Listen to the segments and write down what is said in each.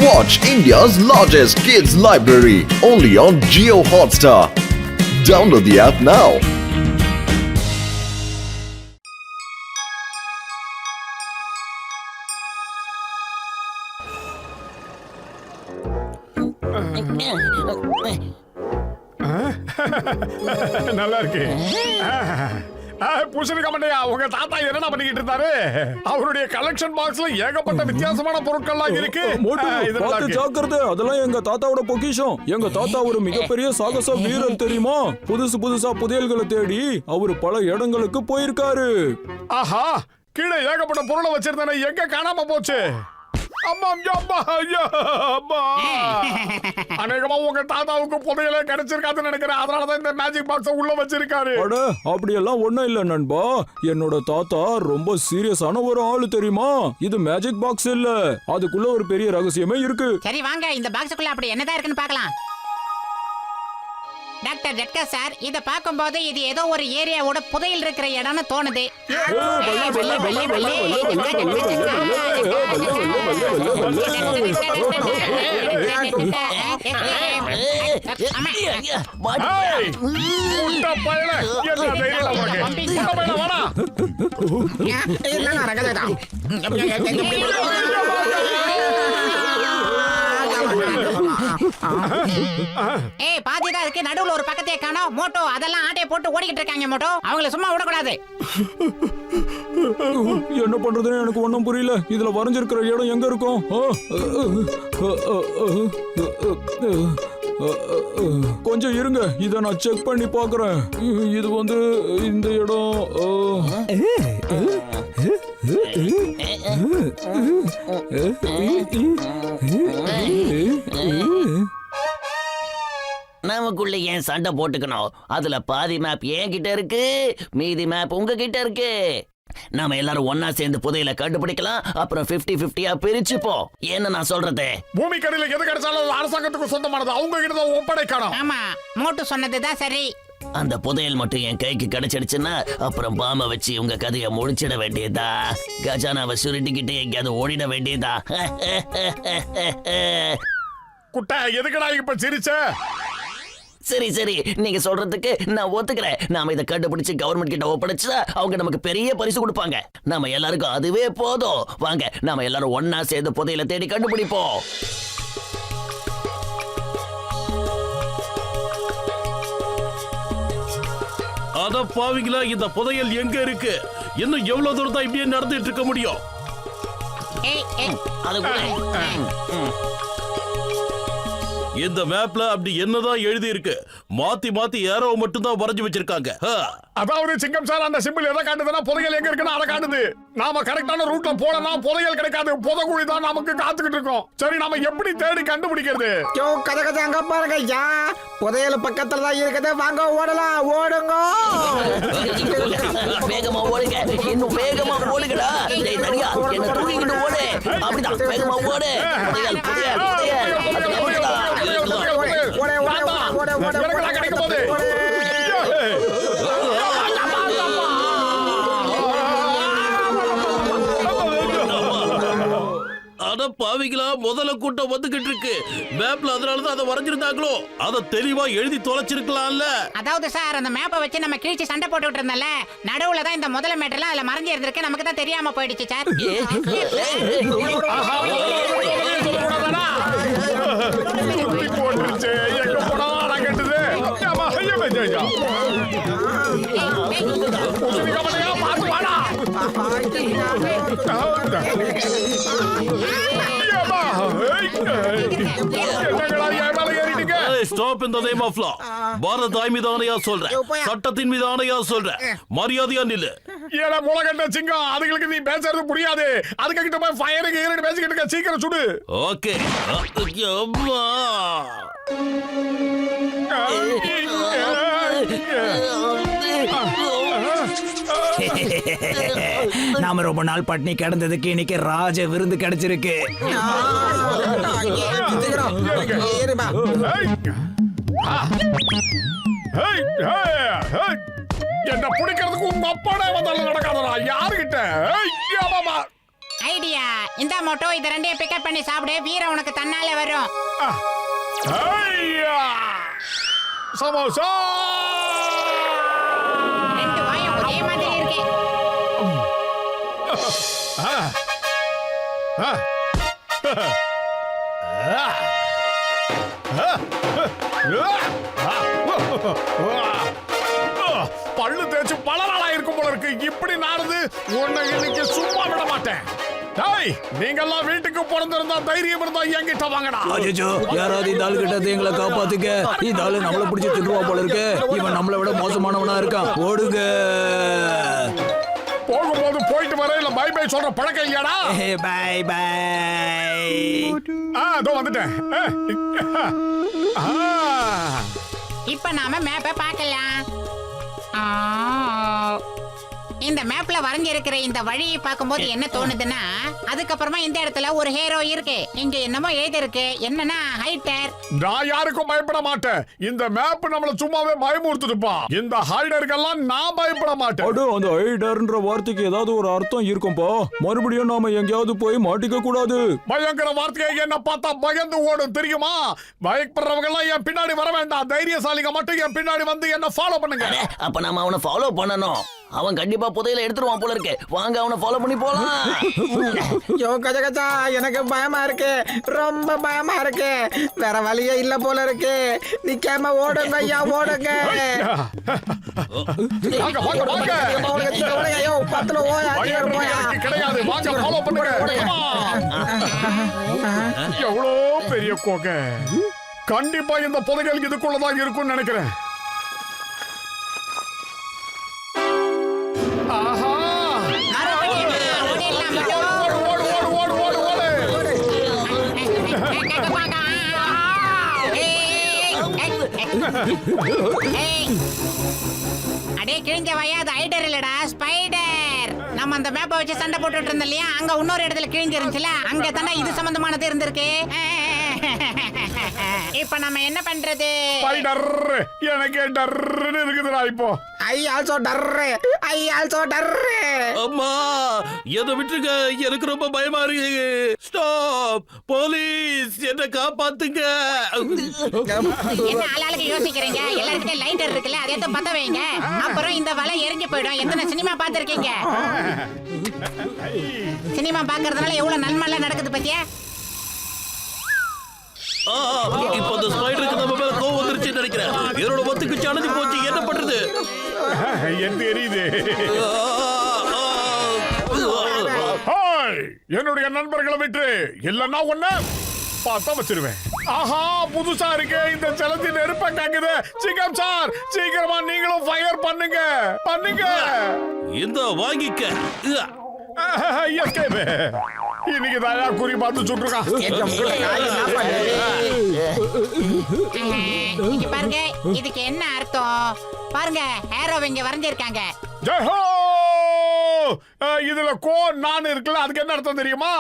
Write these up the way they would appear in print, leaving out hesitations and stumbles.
Watch India's largest kids library only on Jio Hotstar. Download the app now. நல்லா இருக்கு. பூசணிக்கா மண்டையா, உங்க தாத்தா என்ன பண்ணிக்கிட்டு இருந்தாரு? அவருடைய கலெக்ஷன் பாக்ஸ்ல ஏகப்பட்ட வித்தியாசமான பொருட்கள்லாம் இருக்கு. ஜாக்கிரதை, அதெல்லாம் எங்க தாத்தாவோட பொக்கிஷம். எங்க தாத்தா ஒரு மிகப்பெரிய சாகச வீரர் தெரியுமா? புதுசா புதையல்களை தேடி அவரு பல இடங்களுக்கு போயிருக்காரு. ஆஹா, கீழே ஏகப்பட்ட பொருளை வச்சிருந்தானே, எங்க காணாம போச்சு? அநேகமா உங்க தாத்தாவுக்கு புதையலே கிடைச்சிருக்காதுன்னு நினைக்கிறேன். அதனாலதான் இந்த மேஜிக் பாக்ஸ உள்ள வச்சிருக்காரு. அப்படியெல்லாம் ஒண்ணும் இல்ல நண்பா. என்னோட தாத்தா ரொம்ப சீரியஸான ஒரு ஆளு தெரியுமா? இது மேஜிக் பாக்ஸ் இல்ல, அதுக்குள்ள ஒரு பெரிய ரகசியமே இருக்கு. சரி வாங்க, இந்த பாக்ஸுக்குள்ள அப்படி என்னதான் இருக்குன்னு பார்க்கலாம். டாக்டர் ஜட்கா சார், இத பாக்கும்போது இது ஏதோ ஒரு ஏரியாவோட புதையல் இருக்கிற இடம்னு தோணுது. ஏய், பாதிதான் இருக்கு, நடுவுல ஒரு பக்கத்தையே காணோம். மோட்டோ அதெல்லாம் ஆட்டைய போட்டு ஓடிக்கிட்டு இருக்காங்க. மோட்டோ, அவங்கள சும்மா விடக்கூடாது. என்ன பண்றதுன்னு எனக்கு ஒண்ணும் புரியல. இதுல வரைஞ்சிருக்கிற இடம் எங்க இருக்கும்? கொஞ்சம் இருங்க, இத நான் செக் பண்ணி பாக்குறேன். இது வந்து இந்த இடம். நமக்குள்ள ஏன் சண்டை போட்டுக்கணும்? அதுல பாதி மேப் என்கிட்ட இருக்கு, மீதி மேப் உங்ககிட்ட இருக்கு. நாம எல்லாரும் ஒன்னா சேர்ந்து புதையல கண்டுபிடிக்கலாம். அப்புறம் 50-50 பிரிச்சுப்போம். என்ன நான் சொல்றது? பூமி கடையில எது கிடைச்சாலும் அரசாங்கத்துக்கு சொந்தமானது, அவங்க கிட்ட தான் ஒப்படைக்கணும். ஆமா, மோட்டு சொன்னதுதான் சரி. அந்த புதையல் மட்டும் என் கைக்கு கிடைச்சிடுச்சுன்னா அப்புறம் பாம வச்சு உங்க கதையை முடிச்சிட வேண்டியதா. கஜானாவை சுருட்டிக்கிட்டு எங்கேயாவது ஓடிட வேண்டியதா. குட்டை, எதுக்குடா இப்ப சிரிச்ச? சரி சரி, நீங்க சொல்றதுக்கு நான் ஒத்துக்கிறேன். நாம இதை கண்டுபிடிச்சு கவர்மெண்ட் கிட்ட ஒப்படைச்சா அவங்க நமக்கு பெரிய பரிசு கொடுப்பாங்க. நாம எல்லாருக்கும் அதுவே போதும். வாங்க, நாம எல்லாரும் ஒன்னா சேர்ந்து புதையலை தேடி கண்டுபிடிப்போம். அத பாவிங்களா, இந்த புதையல் எங்க இருக்கு? இன்னும் எவ்வளவு தூரம் தான் இப்படியே நடந்துட்டு இருக்க முடியும்? இந்த மேப்ல அப்படி என்னதான் எழுதி இருக்கு? மாத்தி மாத்தி ஏரோ மட்டும் தான் வரைஞ்சு வச்சிருக்காங்க. அதாவது சிங்கம் சார், அந்த சிம்பிள் எதை காட்டுதுன்னா புதையல் எங்க இருக்குன்னு அதை காட்டுது. நாம கரெக்டான ரூட்ல போனா புதையல் கிடைக்காது, புதைக்குழி தான் நமக்கு காத்துக்கிட்டு இருக்கோம். சரி, நாம எப்படி தேடி கண்டுபிடிக்கிறது? கதை அங்க பாருங்க ஐயா, புதையல் பக்கத்துல தான் இருக்குது. வாங்க ஓடலாம், ஓடுங்க. வேகமா ஓடுங்க, இன்னும் வேகமா ஓடுங்கடா. டேய் தனியா, என்ன தூக்கிட்டு ஓடு. அப்படிதான் வேகமா ஓடு. புதையல் புதையல் புதையல். பாவிகளா, முதல்ல கூட்டம் வந்துகிட்டு இருக்கு மேப்ல. அதனாலதான் அதை வரைஞ்சிருந்தாங்களோ? அதை தெளிவா எழுதி தொலைச்சிருக்கலாம்ல. அதாவது சார், அந்த மேப்பை வச்சு நம்ம கிழிச்சு சண்டை போட்டுட்டு இருந்தோம்ல, நடுவுல தான் இந்த முதல மேட்டர்ல அதுல மறைஞ்சு இருந்திருக்கு. நமக்கு தான் தெரியாம போயிடுச்சு sir. Stop in the name of law. பாரதாய் மீது ஆணையா சொல்றேன், சட்டத்தின் மீது ஆணையா சொல்றேன். மரியாதையா நில்லு. ஏல முளகட்ட சிங்கம், அதுங்களுக்கு நீ பேசுறது புரியாது. அதுக்கு கிட்ட போய் ஃபயருக்கு ஏறி பேசிக்கிட்டு இருக்க, சீக்கிரம் சுடு. ஓகே. நாம ரொம்ப நாள் பட்னி கிடந்ததுக்கு இன்னைக்கு ராஜ விருந்து கிடைச்சிருக்கு. என்ன பிடிக்கிறதுக்கு உங்க அப்பாடே வந்தாலும் நடக்காதடா. யாருகிட்ட? ஐடியா இந்த மோட்டோ இத ரெண்டையும் பிக்கப் பண்ணி சாப்பிடு, வீரம் உனக்கு தன்னாலே வரும். ஐயா! சமோசா! ரெண்டு வாயும் ஒரே மாதிரி இருக்கு. ஆ. ஆ. பல்லு தேய்ச்சு பல நாளா இருக்கும் போல இருக்கு. இப்படி நாடுது உன்னை இன்னைக்கு சும்மா விட மாட்டேன். டேய், நீங்கெல்லாம் வீட்டுக்கு பிறந்திருந்தா தைரியம் இருந்தா என்கிட்ட வாங்கடா. அஜிஜோ, யாராவது இந்த ஆளு கிட்ட எங்களை காப்பாத்துக்க. இந்த ஆளு நம்மள பிடிச்சி திட்டுவா போல இருக்கு. இவன் நம்மளை விட மோசமானவனா இருக்கான். ஓடுங்க. போகும்போது போயிட்டு வர இல்ல பை பை சொல்ற பழக்கம் இல்லையாடா? Bye bye. அதோ வந்துட்டேன். இப்ப நாம மேப்பை பார்க்கலாம். இந்த மேப்ல வரைஞ்சி இருக்கிற இந்த வழியை பார்க்கும்போது என்ன தோணுதுன்னா, அதுக்கப்புறமா இந்த இடத்துல ஒரு ஹீரோ இருக்கு. இங்க என்னமோ எழுதி இருக்கு. என்னன்னா ஹைட்டர். நான் யாருக்கும் பயப்பட மாட்டேன். இந்த மேப் நம்மள சும்மாவே பயமுறுத்துதுப்பா. இந்த ஹைடருக்கெல்லாம் நான் பயப்பட மாட்டேன். அட, அந்த ஹைடர்ன்ற வார்த்தைக்கு ஏதாவது ஒரு அர்த்தம் இருக்கும்பா. மறுபடியும் நாம எங்கேயாவது போய் மாட்டிக்க கூடாது. பயங்கர வார்த்தையை என்ன பார்த்தா பயந்து ஓடும் தெரியுமா? பயப்படுறவங்க எல்லாம் என் பின்னாடி வர வேண்டாம். தைரியசாலிங்க மட்டும் என் பின்னாடி வந்து என்ன ஃபாலோ பண்ணுங்க. அப்ப நாம அவனை ஃபாலோ பண்ணணும். அவன் கண்டிப்பா புதையில எடுத்துருவான் போல இருக்கு. வாங்க அவனை ஃபாலோ பண்ணி போலாம். யோ கஜா கஜா, எனக்கு பயமா இருக்கு, ரொம்ப பயமா இருக்கு. வேற வழியே இல்ல போல இருக்கு. நிக்காம ஓடுங்க ஐயா, ஓடுங்க. வாங்க வாங்க வாங்க. ஓடுங்க, ஐயோ, பத்துல ஓயா, பயப்படுறது போயா. எனக்கு கிடையாது. வாங்க ஃபாலோ பண்ணுங்க. எவ்வளோ பெரிய கோகை. கண்டிப்பா இந்த புதைகள் இதுக்குள்ளதான் இருக்கும்னு நினைக்கிறேன். ஆஹா! ஓடிடலாம் ஓடு, மட்டும். ஓடு, ஓடு, ஓடு, ஓடு, ஓடு. அடே கிழிஞ்ச வயா, அது ஹைடர் இல்லடா, ஸ்பைடர். நம்ம அந்த மேப்பை வச்சு சண்டை போட்டுட்டு இருந்தோம் இல்லையா, அங்க இன்னொரு இடத்துல கிழிஞ்சிருந்துச்சுல, அங்க தானே இது சம்பந்தமானது இருந்திருக்கு. இப்ப நம்ம என்ன பண்றது? ஸ்பைடர், எனக்கு டர்ன்னு இருக்குதுடா இப்போ. I also turn, I also turn. அம்மா, எதை விட்டுருங்க, எனக்கு ரொம்ப பயமா இருக்கு. ஸ்டாப், போலீஸ், என்ன காப்பாத்துங்க. என்ன ஆளாளுக்கு யோசிக்கிறீங்க? எல்லாருக்கிட்ட லைட்டர் இருக்குல்ல, அதை எடுத்து பத்த வைங்க. அப்புறம் இந்த வலை எரிஞ்சு போயிடும். எத்தனை சினிமா பார்த்திருக்கீங்க? சினிமா பார்க்கறதுனால எவ்வளவு நன்மை நடக்குது பத்தியா? இப்ப அந்த ஸ்பைடருக்கு நம்ம மேல கோவம் வந்துருச்சுன்னு நினைக்கிறேன். என்னோட ஒத்துக்கு அணைஞ்சு போச்சு. என்ன பண்றது? என் தெரியுது. ஹாய், என்னுடைய நண்பர்களை விட்டு இல்லன்னா ஒண்ணு பார்த்தா வச்சிருவேன். ஆஹா, புதுசா இருக்கு. இந்த செலத்தி நெருப்ப காக்குது. சிங்கம் சார், சீக்கிரமா நீங்களும் ஃபயர் பண்ணுங்க பண்ணுங்க. இந்த வாங்கிக்க. எஸ்கேப். இன்னைக்கு தாயா குறி பார்த்து சுட்டுருக்கான். இங்க பாருங்க, இதுக்கு என்ன அர்த்தம் பாருங்க. ஹேரோ இங்க வரைஞ்சிருக்காங்க. ஜெஹோ! இதுல கோ நான் இருக்குல்ல, அதுக்கு என்ன அர்த்தம் தெரியுமா?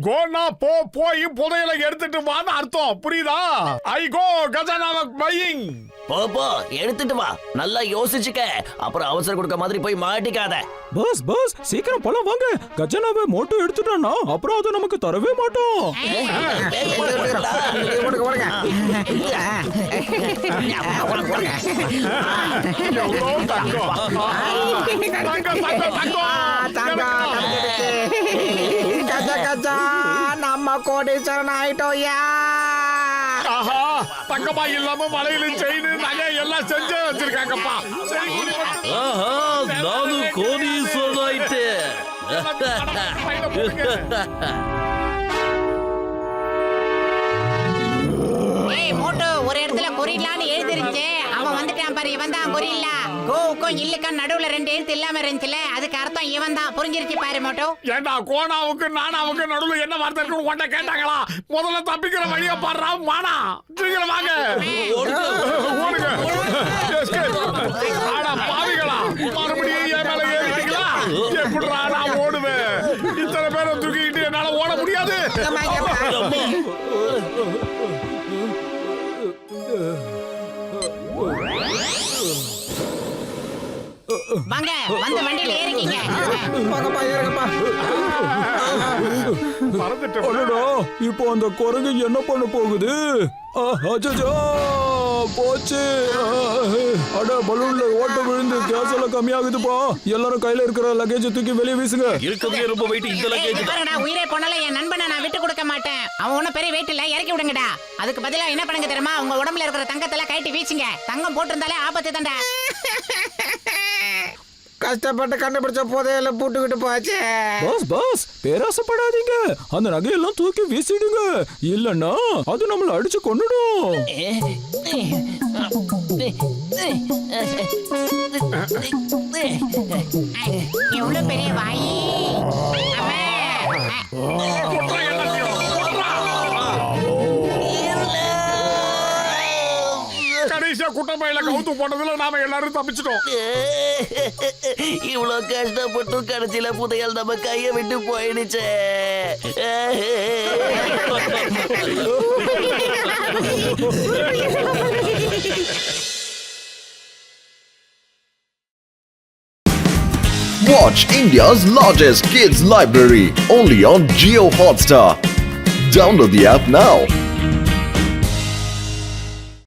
கோனா போ, போய் புதையலை எடுத்துட்டு வான்னு அர்த்தம். புரியுதா? ஐ கோ கஜானாவை பையிங். போ எடுத்துட்டு வா. நல்லா யோசிச்சுக்க. அப்புறம் அவசரம் கொடுக்க மாதிரி போய் மாட்டிக்காத. பஸ் பஸ், சீக்கிரம் போலாம் வாங்க. கஜனாவை மோட்டோ எடுத்துட்டானா அப்புறம் அதை நமக்கு தரவே மாட்டோம். ஓடுங்க, ஓடுங்க. எவ்வளோ தங்கம். தங்கம், தங்கம், தங்கம். கஜா கஜா, நம்ம கோடீஸ்வரன் ஆயிட்டோயா. ஆஹா, தங்கமா இல்லாம மலையில செயின் நகை எல்லாம் செஞ்சு வச்சிருக்காங்கப்பா. சரி, கூலி மட்டும். ஆஹா, நானும் கோடீஸ்வரன் ஆயிட்டேன். பையில போடுங்க. ஏய் மோட்டோ, ஒரு இடத்துல கொரில்லான்னு எழுதிருந்துச்சு. அவன் வந்துட்டான் பாரு, இவன் தான் கொரில்லா. கோவுக்கும் இல்லுக்கும் நடுவுல ரெண்டு எழுத்து இல்லாம இருந்துச்சுல, அதுக்கு அர்த்தம் இவன் தான். புரிஞ்சிருச்சு பாரு மோட்டோ. ஏண்டா, கோனாவுக்கு நானாவுக்கு நடுவுல என்ன வார்த்தை இருக்குன்னு உன்கிட்ட கேட்டாங்களா? முதல்ல தப்பிக்கிற வழியா பாடுறா மானா. சீக்கிரம் வாங்க. ஓடுங்க. Escape. ஆடா பாவிகளா, மறுபடியும் என் மேல ஏறிட்டீங்களா? எப்படிடா நான் ஓடுவேன்? இத்தனை பேரை தூக்கிக்கிட்டு என்னால ஓட முடியாது. வா வாங்க வந்து வண்டியில ஏறிக்கிங்க. வாங்கப்பா ஏறுங்கப்பா. மறந்துட்டேன். அடடா இப்போ அந்த குரங்கு என்ன பண்ண போகுது? அச்சச்சோ, போச்சு. அட பலூன்ல ஓட்ட விழுந்து கேஸ் எல்லாம் கம்மியாகுதுப்பா. எல்லாரும் கையில இருக்கிற லக்கேஜ் தூக்கி வெளியே வீசுங்க. இருக்கிறதுலே ரொம்ப வெயிட் இந்த ஏய், லக்கேஜ் இங்க தான். பாருடா, உயிரே போனாலும் என் நண்பனை நான் விட்டு கொடுக்க மாட்டேன். அவன் ஒன்னும் பெரிய வெயிட் இல்ல, இறக்கி விடுங்கடா. அதுக்கு பதிலா என்ன பண்ணுங்க தெரியுமா? உங்க உடம்புல இருக்கிற தங்கத்தெல்லாம் கழட்டி வீசுங்க. தங்கம் போட்டிருந்தாலே ஆபத்து தான்டா. கஷ்டப்பட்டு கண்டுபிடிச்ச புதையல பூட்டுக்கிட்டு போச்சு. பாஸ் பேராசப்படாதீங்க. அந்த நகையெல்லாம் தூக்கி வீசிடுங்க. இல்லன்னா அது நம்மள அடிச்சு கொன்னுடும். எவ்வளவு பெரிய வாயி. கொட்றா எல்லாத்தையும், கொட்றா. கடைசியா குட்டப்பையில கவுத்து போட்டதுல நாம எல்லாரும் தப்பிச்சிட்டோம். இவ்வளவு கஷ்டப்பட்டு கடைசியில புதையல் நம்ம கைய விட்டு போயிடுச்சே. Watch India's largest kids library only on Geo Hotstar. Download the app now.